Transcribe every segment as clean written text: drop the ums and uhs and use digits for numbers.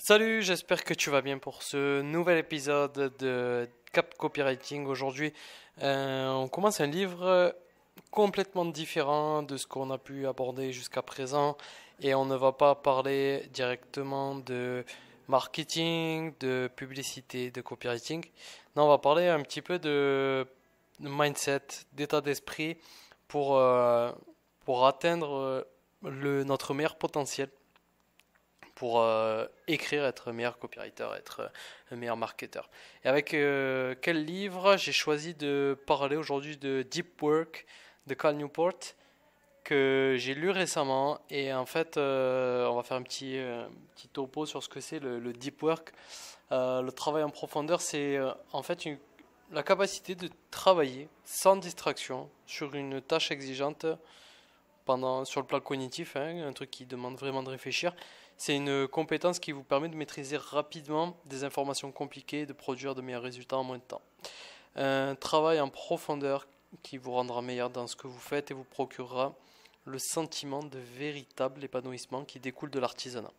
Salut, j'espère que tu vas bien pour ce nouvel épisode de Cap Copywriting. Aujourd'hui, on commence un livre complètement différent de ce qu'on a pu aborder jusqu'à présent et on ne va pas parler directement de marketing, de publicité, de copywriting. Non, on va parler un petit peu de mindset, d'état d'esprit pour, euh, pour atteindre notre meilleur potentiel pour écrire, être un meilleur copywriter, être un meilleur marketeur. Et avec quel livre j'ai choisi de parler aujourd'hui de Deep Work de Cal Newport que j'ai lu récemment et en fait on va faire un petit topo sur ce que c'est le Deep Work. Le travail en profondeur c'est en fait la capacité de travailler sans distraction sur une tâche exigeante sur le plan cognitif, hein, un truc qui demande vraiment de réfléchir. C'est une compétence qui vous permet de maîtriser rapidement des informations compliquées et de produire de meilleurs résultats en moins de temps. Un travail en profondeur qui vous rendra meilleur dans ce que vous faites et vous procurera le sentiment de véritable épanouissement qui découle de l'artisanat.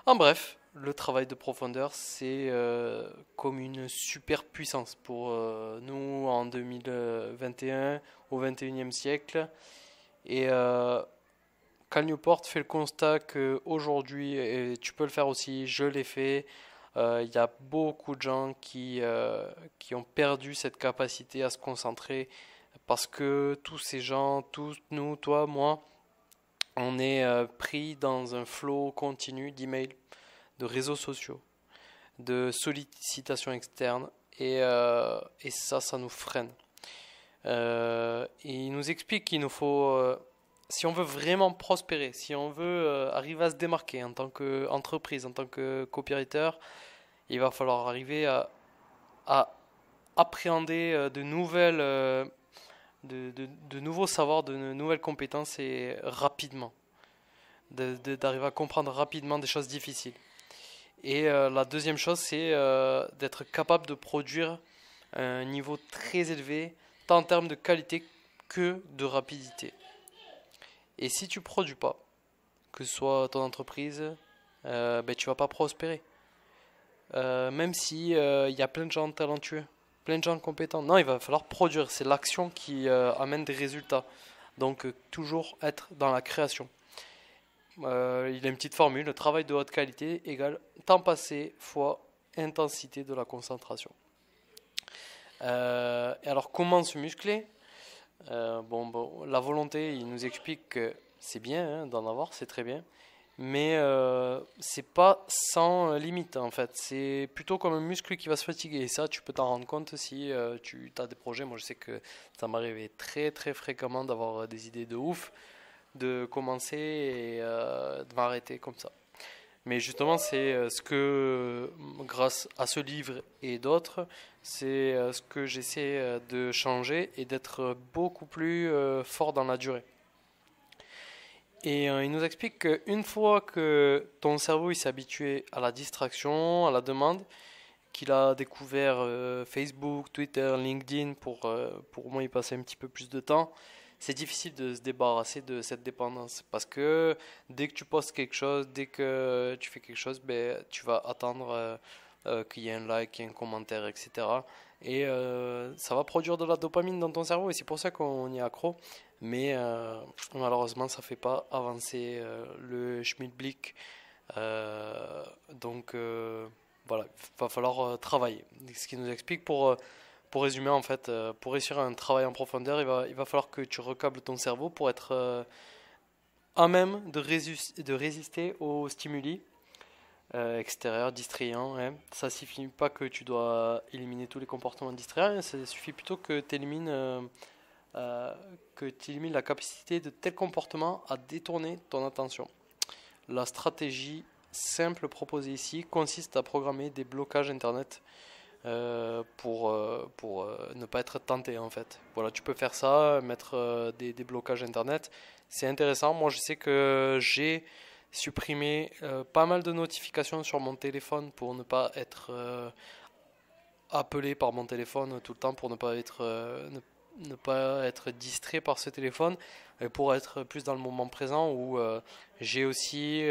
En bref, le travail de profondeur, c'est comme une super puissance pour nous en 2021 au 21e siècle. Et Cal Newport fait le constat qu'aujourd'hui, et tu peux le faire aussi, je l'ai fait, il y a beaucoup de gens qui ont perdu cette capacité à se concentrer parce que tous ces gens, tous nous, toi, moi, on est pris dans un flot continu d'emails, de réseaux sociaux, de sollicitations externes et ça nous freine. Et il nous explique qu'il nous faut, si on veut vraiment prospérer, si on veut arriver à se démarquer en tant qu'entreprise, en tant que copywriter, il va falloir arriver à appréhender de nouveaux savoirs, de nouvelles compétences et rapidement, d'arriver à comprendre rapidement des choses difficiles. Et la deuxième chose, c'est d'être capable de produire un niveau très élevé, tant en termes de qualité que de rapidité. Et si tu ne produis pas, que ce soit ton entreprise, ben, tu vas pas prospérer. Même si il y a plein de gens talentueux, plein de gens compétents. Non, il va falloir produire. C'est l'action qui amène des résultats. Donc toujours être dans la création. Il a une petite formule, le travail de haute qualité égale temps passé fois intensité de la concentration. Et alors comment se muscler? La volonté, il nous explique que c'est bien hein, d'en avoir, c'est très bien, mais c'est pas sans limite en fait. C'est plutôt comme un muscle qui va se fatiguer. Et ça, tu peux t'en rendre compte si tu as des projets. Moi, je sais que ça m'arrivait très très fréquemment d'avoir des idées de ouf, de commencer et de m'arrêter comme ça. Mais justement, c'est ce que, grâce à ce livre et d'autres, c'est ce que j'essaie de changer et d'être beaucoup plus fort dans la durée. Et il nous explique qu'une fois que ton cerveau il s'est habitué à la distraction, à la demande, qu'il a découvert Facebook, Twitter, LinkedIn pour moi y passer un petit peu plus de temps, c'est difficile de se débarrasser de cette dépendance parce que dès que tu postes quelque chose, dès que tu fais quelque chose, ben, tu vas attendre qu'il y ait un like, qu'il y ait un commentaire, etc. Et ça va produire de la dopamine dans ton cerveau et c'est pour ça qu'on y est accro. Mais malheureusement, ça ne fait pas avancer le schmilblick. Donc voilà, il va falloir travailler. Ce qui nous explique pour résumer, en fait, pour réussir un travail en profondeur, il va falloir que tu recables ton cerveau pour être à même de résister aux stimuli extérieurs, distrayants. Hein. Ça ne suffit pas que tu dois éliminer tous les comportements distrayants, hein. Ça suffit plutôt euh, que tu élimines la capacité de tel comportement à détourner ton attention. La stratégie simple proposée ici consiste à programmer des blocages Internet pour ne pas être tenté en fait. Voilà, tu peux faire ça, mettre des blocages internet. C'est intéressant. Moi, je sais que j'ai supprimé pas mal de notifications sur mon téléphone pour ne pas être appelé par mon téléphone tout le temps, pour ne pas être ne pas être distrait par ce téléphone et pour être plus dans le moment présent où j'ai aussi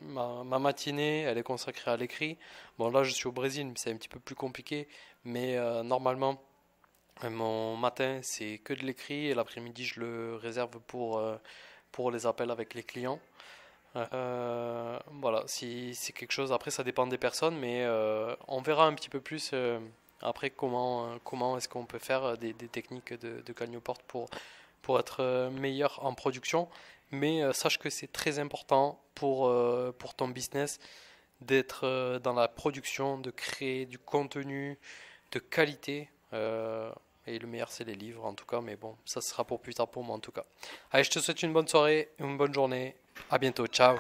ma matinée, elle est consacrée à l'écrit. Bon, là, je suis au Brésil, mais c'est un petit peu plus compliqué, mais normalement, mon matin, c'est que de l'écrit et l'après-midi, je le réserve pour les appels avec les clients. Voilà, si c'est quelque chose, après ça dépend des personnes, mais on verra un petit peu plus après comment est-ce qu'on peut faire des techniques de Cagnoporte pour être meilleur en production. Mais sache que c'est très important pour ton business d'être dans la production, de créer du contenu de qualité. Et le meilleur, c'est les livres en tout cas, mais bon, ça sera pour plus tard pour moi en tout cas. Allez, je te souhaite une bonne soirée, une bonne journée. À bientôt, ciao.